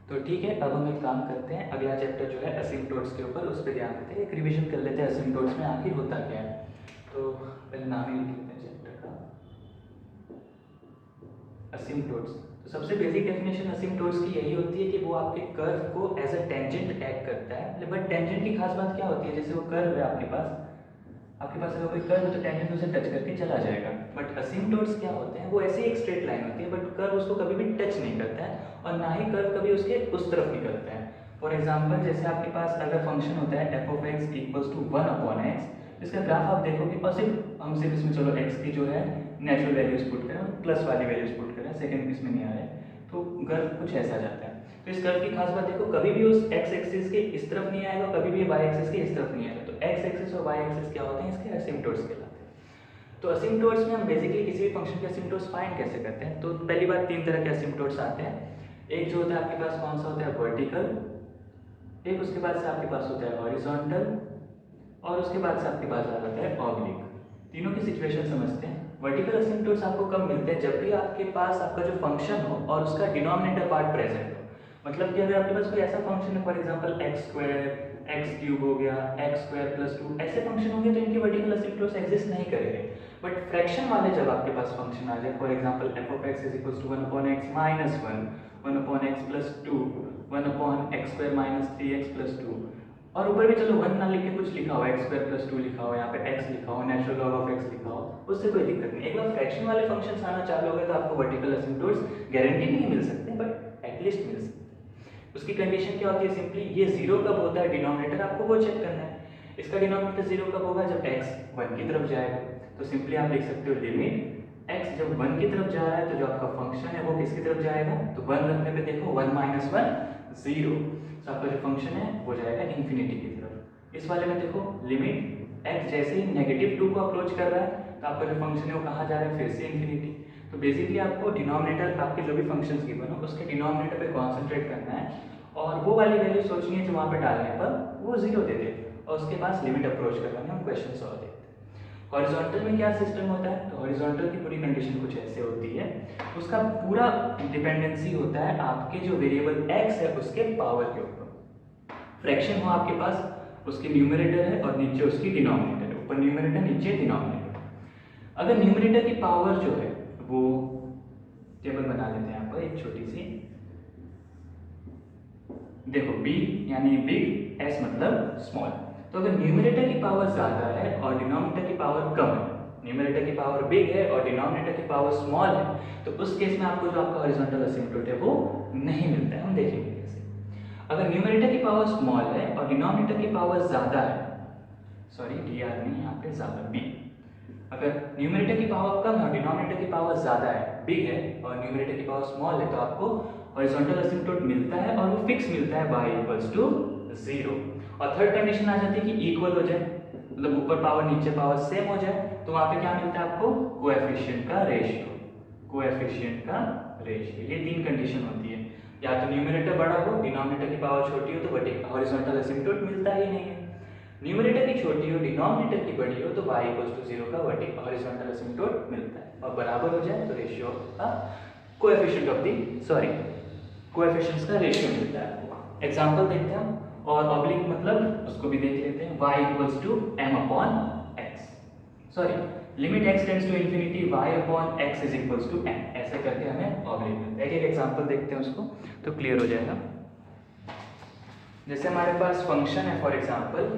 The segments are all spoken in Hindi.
तो ठीक है, अब हम एक काम करते हैं, अगला चैप्टर जो है असिम्प्टोट्स के ऊपर, उस पर ध्यान देते हैं, एक रिवीजन कर लेते हैं असिम्प्टोट्स में आखिर होता क्या है। तो पहले नाम ही लिख लेते हैं चैप्टर का, असिम्प्टोट्स। तो सबसे बेसिक डेफिनेशन असिम्प्टोट्स की यही होती है कि वो आपके कर्व को एज अ टेंजेंट एक्ट करता है। बट टेंजेंट की खास बात क्या होती है, जैसे वो कर्व है आपके पास अगर कोई कर्व है तो टेंजेंट उसे टच करके चला जाएगा। बट असिम्प्टोट्स क्या होते हैं, वो ऐसे ही एक स्ट्रेट लाइन होती है, बट कर्व उसको कभी भी टच नहीं करता है और ना ही कर्व कभी उसके उस तरफ निकलता है। फॉर एग्जाम्पल, जैसे आपके पास अगर फंक्शन होता है f of x equals to 1/x, इसका ग्राफ आप देखोगे और सिर्फ हम सिर्फ इसमें चलो एक्स की जो है नेचुरल वैल्यूज पुट करें, प्लस वाली वैल्यूज पुट करें, सेकंड इसमें नहीं आ रहा है, तो कर्व कुछ ऐसा जाता है। तो इस कर्व की खास बात देखो, कभी भी उस एक्स एक्सिस के इस तरफ नहीं आएगा, कभी भी वाई एक्सिस के इस तरफ नहीं आएगा। तो एक्स एक्सिस और वाई एक्सिस क्या होते हैं, इसके असिम्प्टोट्स कहलाते हैं। तो असिम्प्टोट्स में हम बेसिकली किसी भी फंक्शन के असिम्प्टोट्स फाइंड कैसे करते हैं। तो पहली बात, तीन तरह के असिम्प्टोट्स आते हैं। एक जो होता है आपके पास कौन सा होता है, वर्टिकल, एक उसके बाद से आपके पास होता है हॉरिजॉन्टल, और उसके बाद से आपके पास आ जाता है ऑब्लिक। तीनों की सिचुएशन समझते हैं। वर्टिकल असिम्प्टोट्स आपको कब मिलते हैं, जब भी आपके पास आपका जो फंक्शन हो और उसका डिनोमिनेटर पार्ट प्रेजेंट हो। मतलब कि अगर आपके पास कोई ऐसा फंक्शन है, for example x square, x cube हो गया, एक्स स्क्वायर प्लस 2, ऐसे फंक्शन होंगे तो इनके वर्टिकल असिम्प्टोट्स एग्जिस्ट नहीं करेंगे। बट फ्रैक्शन वाले जब आपके पास फंक्शन आ जाए, for example f of x is equals to 1/x minus 1, 1/x plus 2, 1/x square minus 3x plus 2, और ऊपर भी चलो 1 ना लिख के कुछ लिखा हो, एक्स स्क्वायर प्लस 2 लिखा हो, यहाँ पे x लिखा हो, नेचुरल लॉग ऑफ x लिखा हो, उससे कोई दिक्कत नहीं। एक बार फ्रैक्शन वाले फंक्शंस आना चालू हो गए तो आपको वर्टिकल असिम्प्टोट्स गारंटी नहीं मिल सकते, बट एटलीस्ट मिल सकते हैं। उसकी कंडीशन क्या होती है, सिंपली ये जीरो कब होता है डिनोमिनेटर, आपको वो चेक करना है। इसका डिनोमिनेटर जीरो कब होगा, जब x 1 की तरफ जाएगा। तो सिंपली आप लिख सकते हो लिमिट x जब 1 की तरफ जा रहा है तो जो आपका फंक्शन है वो किसकी तरफ जाएगा, तो 1 रखने पे देखो 1 माइनस 1 0, तो आपका जो फंक्शन है वो जाएगा इन्फिनिटी की तरफ। इस वाले में देखो लिमिट x जैसे ही नेगेटिव 2 को अप्रोच कर रहा है तो आपका जो फंक्शन है वो कहाँ जा रहा है, फिर से इन्फिनिटी। तो बेसिकली आपको डिनोमिनेटर आपके जो भी फंक्शंस गिवन हो उसके डिनोमिनेटर पे कॉन्सेंट्रेट करना है और वो वाली वैल्यू सोचनी है जो वहाँ पे डालने पर वो जीरो दे दे, और उसके पास लिमिट अप्रोच करवाने हम क्वेश्चन सॉल्व देखते हैं। हॉरिजॉन्टल में क्या सिस्टम होता है, तो हॉरिजॉन्टल की पूरी कंडीशन कुछ ऐसे होती है, उसका पूरा डिपेंडेंसी होता है आपके जो वेरिएबल x है उसके पावर के ऊपर। फ्रैक्शन हो आपके पास, उसके न्यूमरेटर है और नीचे उसकी डिनोमिनेटर है, ऊपर न्यूमरेटर नीचे डिनोमिनेटर। अगर न्यूमरेटर की पावर जो है वो, टेबल बना लेते हैं यहाँ पर एक छोटी सी, देखो b यानी बिग, s मतलब स्मॉल। तो अगर न्यूमरेटर की पावर ज्यादा है और डिनोमिनेटर की पावर कम है, न्यूमरेटर की पावर बिग है और डिनोमिनेटर की पावर स्मॉल है, तो उस केस में आपको जो आपका हॉरिजॉन्टल असिम्प्टोट है वो नहीं मिलता है। हम देखेंगे कैसे। अगर न्यूमरेटर की पावर स्मॉल है और डिनोमिनेटर की पावर ज्यादा है, सॉरी डी आर नहीं यहाँ पे ज्यादा, बी। अगर न्यूमरेटर की पावर कम है और डिनोमिनेटर की पावर ज्यादा है, बिग है, और न्यूमरेटर की पावर स्मॉल है, तो आपको हॉरिजॉन्टल असिम्प्टोट मिलता है और वो फिक्स मिलता है y इक्वल्स टू 0। और थर्ड कंडीशन आ जाती है कि इक्वल हो जाए, मतलब ऊपर पावर नीचे पावर सेम हो जाए, तो वहां पे क्या मिलता है आपको, कोएफिशिएंट का रेशियो। कोएफिशिएंट का रेशियो, ये तीन कंडीशन होती है। या तो न्यूमरेटर बड़ा हो, डिनोमिनेटर की पावर छोटी हो, तो हॉरिजॉन्टल असिम्प्टोट मिलता ही नहीं है। न्यूमरेटर की छोटी हो, डिनोमिनेटर की बड़ी हो, तो y इक्वल्स टू 0 का हॉरिजॉन्टल असिम्प्टोट मिलता है। और बराबर हो जाए तो रेशियो का coefficient of the, sorry, coefficients का रेशियो मिलता है आपको। एग्जांपल देखते हैं हम, और ऑब्लिक मतलब उसको भी देख लेते हैं, y equals to m upon x, sorry, limit x tends to infinity y upon x is equals to m, ऐसे करके हमें ऑब्लिक मिलता है। एक एक एग्जांपल देखते हैं उसको तो क्लियर हो जाएगा। जैसे हमारे पास फंक्शन है, for example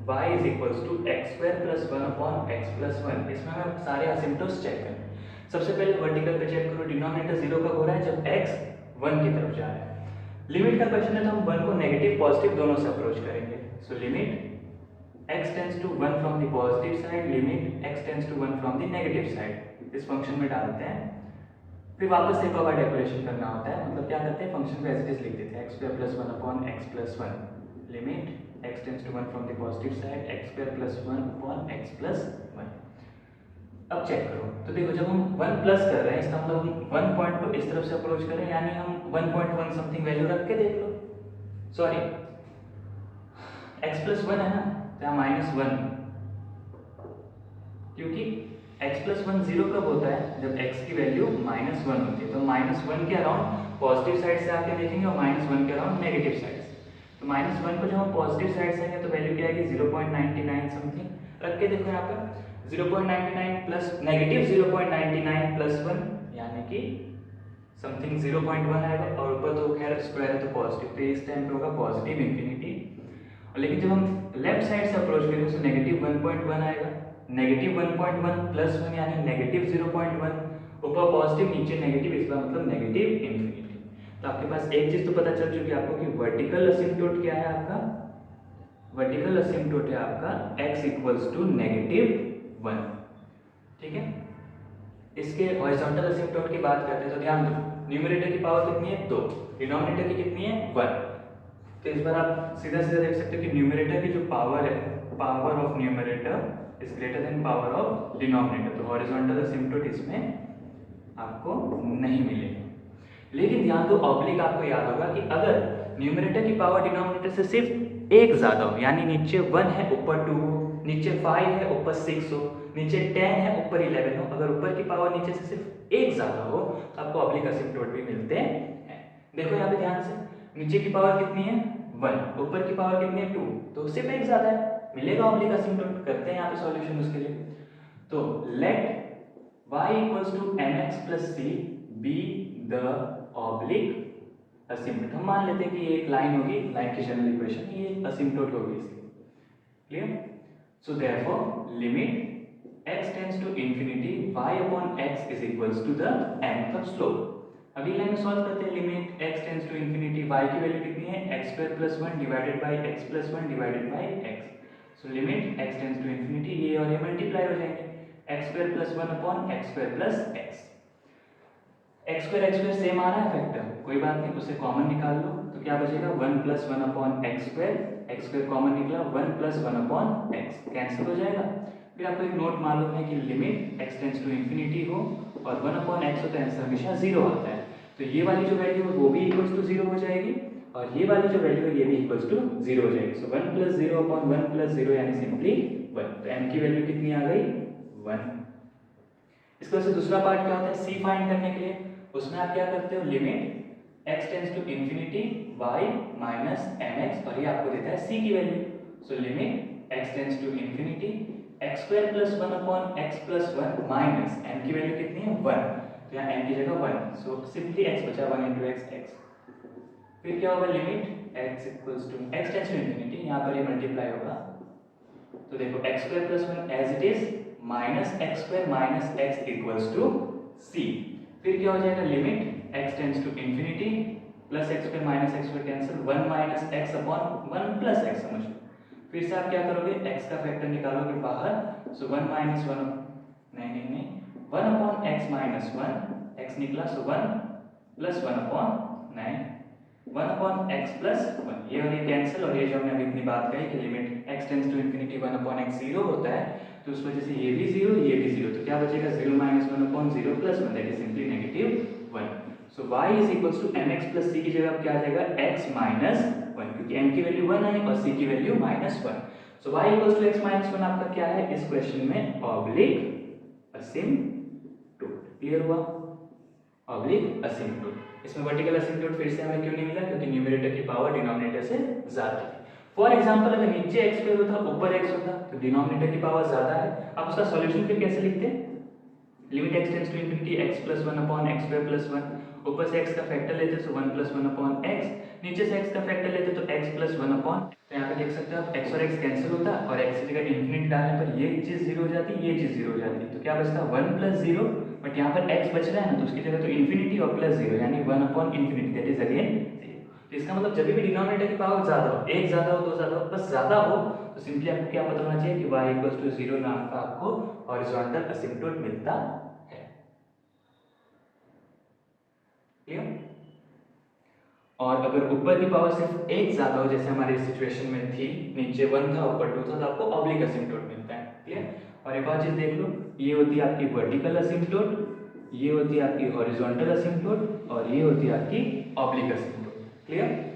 y is equals to x square plus 1 upon x plus 1, इसमें हमें सारे असिम्प्टोट्स चेक करें। सबसे पहले वर्टिकल पे चेक करो, डिनोमिनेटर 0 कब हो रहा है, जब x 1 की तरफ जा रहा है। लिमिट का क्वेश्चन है तो हम 1 को नेगेटिव पॉजिटिव दोनों से अप्रोच करेंगे। So limit x tends to 1 from the positive side, limit x tends to 1 from the negative side, इस फंक्शन में डालते हैं। फिर वापस एक और डेकोरेशन करना होता है, मतलब क्या करते हैं, फंक्शन को एज इट इज लिख देते हैं, x square plus 1 upon x plus 1, limit x tends to 1 from the positive side, x square plus 1 upon x plus 1। अब चेक करो, तो देखो जब हम 1 प्लस कर रहे हैं, इसका मतलब हम 1 पॉइंट को इस तरफ से अप्रोच कर रहे हैं, यानी हम 1.1 समथिंग वैल्यू रख के देख लो, सॉरी x प्लस 1 है ना, तो यहाँ -1, क्योंकि x प्लस वन जीरो कब होता है? जब x की वैल्यू माइनस वन होती है। तो माइनस वन के अराउंड पॉजिटिव साइड से आके देखेंगे और माइनस वन के अराउंड नेगेटिव साइड से। तो माइनस वन को जब हम पॉजिटिव साइड से आएंगे तो वैल्यू क्या आएगी? 0.99 समथिंग रख के देखो यहाँ पर 0.99 प्लस नेगेटिव 0.99 प्लस वन यानी कि समथिंग 0.1 आएगा और ऊपर तो खैर स्क्वायर है तो पॉजिटिव, तो इस टाइम पे होगा पॉजिटिव इंफिनिटी। लेकिन जब हम लेफ्ट साइड से अप्रोच करेंगे तो नेगेटिव 1.1 आएगा, नेगेटिव 1.1 प्लस वन यानी नेगेटिव 0.1, ऊपर पॉजिटिव नीचे नेगेटिव, इस बार मतलब नेगेटिव इंफिनिटी। तो आपके पास एक चीज तो पता चल चुकी है आपको कि वर्टिकल असिम्पटोट क्या है आपका? वर्टिकल असिम्पटोट है आपका x इक्वल्स टू -1। ठीक है, इसके हॉरिजॉन्टल असिम्पटोट की बात करते हैं तो ध्यान दो, न्यूमरेटर की पावर कितनी है? 2, डिनोमिनेटर की कितनी है? 1। तो इस बार आप सीधा सीधा देख सकते हो कि न्यूमरेटर की जो पावर है, power of numerator is greater than power of denominator. तो हॉरिजॉन्टल असिम्पटोट इसमें आपको नहीं मिलेगा। लेकिन ध्यान दो, ऑब्लिक आपको याद होगा कि अगर न्यूमरेटर की पावर डिनोमिनेटर से सिर्फ एक ज्यादा हो, यानी नीचे 1 है ऊपर 2 हो, नीचे 5 है ऊपर 6 हो, नीचे 10 है ऊपर 11 हो, अगर ऊपर की पावर नीचे से सिर्फ एक ज्यादा हो तो आपको ऑब्लिक असिम्पटोट भी मिलते हैं। देखो यहाँ पे ध्यान से, नीचे की पावर कितनी है? 1, ऊपर की पावर कितनी है? 2, तो सिर्फ एक ज्यादा है, मिलेगा ऑब्लिक असिम्पटोट। करते हैं यहाँ पे सॉल्यूशन उसके लिए। तो let y equals to mx plus c be the oblique asymptote. हम मान लेते हैं कि ये एक लाइन होगी, लाइन की जनरल इक्वेशन, ये असिम्पटोट होगी इसकी। Clear? So therefore limit x tends to infinity y upon x is equals to the m, मतलब स्लोप। अगली लाइन में सॉल्व करते हैं। Limit x tends to infinity, y की वैल्यू कितनी है? x square plus 1 divided by x plus 1 divided by x। So limit x tends to infinity, ये और ये मल्टीप्लाई हो जाएंगे, x square plus 1 upon x square plus x। x square same आ रहा है फैक्टर, कोई बात नहीं, उसे कॉमन निकाल लो तो क्या बचेगा? 1 plus 1 upon x square common निकला, 1 प्लस 1 अपॉन x कैंसिल हो जाएगा। फिर आपको एक नोट मालूम है कि limit x tends to infinity हो और 1 अपॉन x हो तो आंसर हमेशा 0 आता है। तो ये वाली जो वैल्यू है वो भी इक्वल्स टू 0 हो जाएगी और ये वाली जो वैल्यू है ये भी इक्वल्स टू 0 हो जाएगी। सो 1 प्लस 0 अपॉन 1 प्लस 0 यानी सिंपली 1। तो m की वैल्यू कितनी आ गई? 1। इसके वजह से दूसरा पार्ट क्या होता है? c फाइंड करने के लिए उसमें आप क्या करते हो? Limit x tends to infinity y minus mx और ये आपको देता है c की value. So limit x tends to infinity x square plus 1 upon x plus 1 minus m की वैल्यू कितनी है? 1। तो यहाँ m की जगह 1, सो सिंपली x बचा 1 into x। फिर क्या होगा? Limit x equals to x tends to infinity, यहाँ पर ये मल्टीप्लाई होगा तो देखो x square plus 1 as it is minus x square minus x equals to c। फिर क्या हो जाएगा? Limit x tends to infinity plus x square minus x square cancel, 1 minus x upon 1 plus x समझ लो। फिर से आप क्या करोगे? x का फैक्टर निकालोगे बाहर, सो 1 माइनस 1 नहीं 1 अपॉन x माइनस 1 x निकला, सो 1 plus 1 upon 9 1 upon x plus 1, ये और ये कैंसिल और ये जो हमने अभी इतनी बात कही कि limit x tends to infinity 1 upon x 0 होता है तो उस वजह से ये भी 0 ये भी 0, तो क्या बचेगा? 0 minus 1 upon 0 plus 1 that is simply negative 1। So y is equals to mx plus c की जगह क्या आ जाएगा? x माइनस 1, क्योंकि m की वैल्यू 1 है और c की value minus 1। So y equals to x minus 1 आपका क्या है इस क्वेश्चन में? Oblique asymptote. क्लियर हुआ? Oblique asymptote. इसमें वर्टिकल असिम्पटोट फिर से हमें क्यों नहीं मिला? क्योंकि न्यूमरेटर की पावर डिनोमिनेटर से ज्यादा थी। फॉर एग्जांपल अगर नीचे x स्क्वायर होता ऊपर x होता तो डिनोमिनेटर की पावर ज्यादा है। अब उसका सॉल्यूशन फिर कैसे लिखते हैं? Limit x tends to infinity x plus 1 upon x square plus 1, ऊपर से x का फैक्टर लेते तो 1 प्लस 1 अपॉन x, नीचे से x का फैक्टर लेते तो x प्लस 1 अपॉन, तो यहाँ पे देख सकते हो आप x और x कैंसिल होता और x की जगह इंफिनिटी डालने पर ये चीज 0 हो जाती, ये चीज 0 हो जाती, तो क्या बचता? 1 प्लस 0, बट यहाँ पर x बच रहा है ना तो उसकी जगह तो इंफिनिटी और प्लस 0 यानी 1 upon infinity that is again 0। तो इसका मतलब जब भी डिनोमिनेटर की पावर ज्यादा हो, एक ज्यादा हो दो ज्यादा हो, बस ज्यादा हो तो सिंपली आपको क्या पता होना चाहिए कि y इक्वल्स टू 0 नाम का आपको हॉरिजॉन्टल असिम्पटोट मिलता है। क्लियर? और अगर ऊपर की पावर सिर्फ एक ज्यादा हो जैसे हमारे सिचुएशन में थी, नीचे 1 था ऊपर 2 था, तो आपको ऑब्लिक असिम्पटोट मिलता है। क्लियर? और एक और चीज देख लो, ये होती है आपकी वर्टिकल असिम्पटोट, ये होती है आपकी हॉरिजॉन्टल असिम्पटोट और ये होती है आपकी ऑब्लिक असिम्पटोट। क्लियर?